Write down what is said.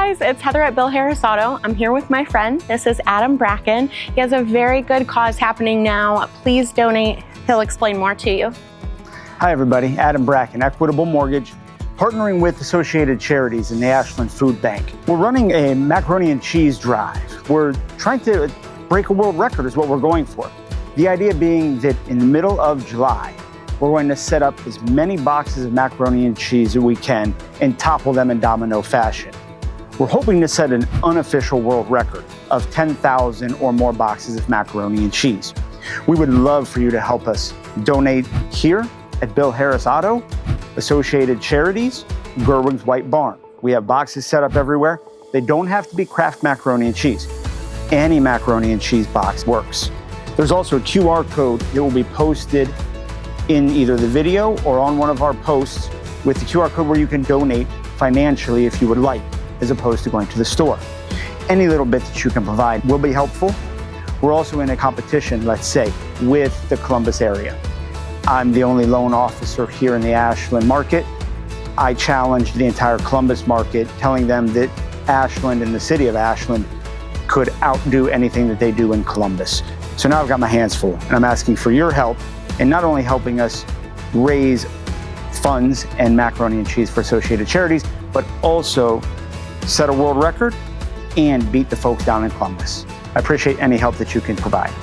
guys, it's Heather at Bill Harris Auto. I'm here with my friend. This is Adam Bracken. He has a very good cause happening now. Please donate. He'll explain more to you. Hi everybody, Adam Bracken, Equitable Mortgage, partnering with Associated Charities and the Ashland Food Bank. We're running a macaroni and cheese drive. We're trying to break a world record is what we're going for. The idea being that in the middle of July, we're going to set up as many boxes of macaroni and cheese as we can and topple them in domino fashion. We're hoping to set an unofficial world record of 10,000 or more boxes of macaroni and cheese. We would love for you to help us donate here at Bill Harris Auto, Associated Charities, Gerwig's White Barn. We have boxes set up everywhere. They don't have to be Kraft macaroni and cheese. Any macaroni and cheese box works. There's also a QR code that will be posted in either the video or on one of our posts with the QR code where you can donate financially if you would like, as opposed to going to the store. Any little bit that you can provide will be helpful. We're also in a competition, let's say, with the Columbus area. I'm the only loan officer here in the Ashland market. I challenged the entire Columbus market, telling them that Ashland and the city of Ashland could outdo anything that they do in Columbus. So now I've got my hands full, and I'm asking for your help in not only helping us raise funds and macaroni and cheese for Associated Charities, but also set a world record and beat the folks down in Columbus. I appreciate any help that you can provide.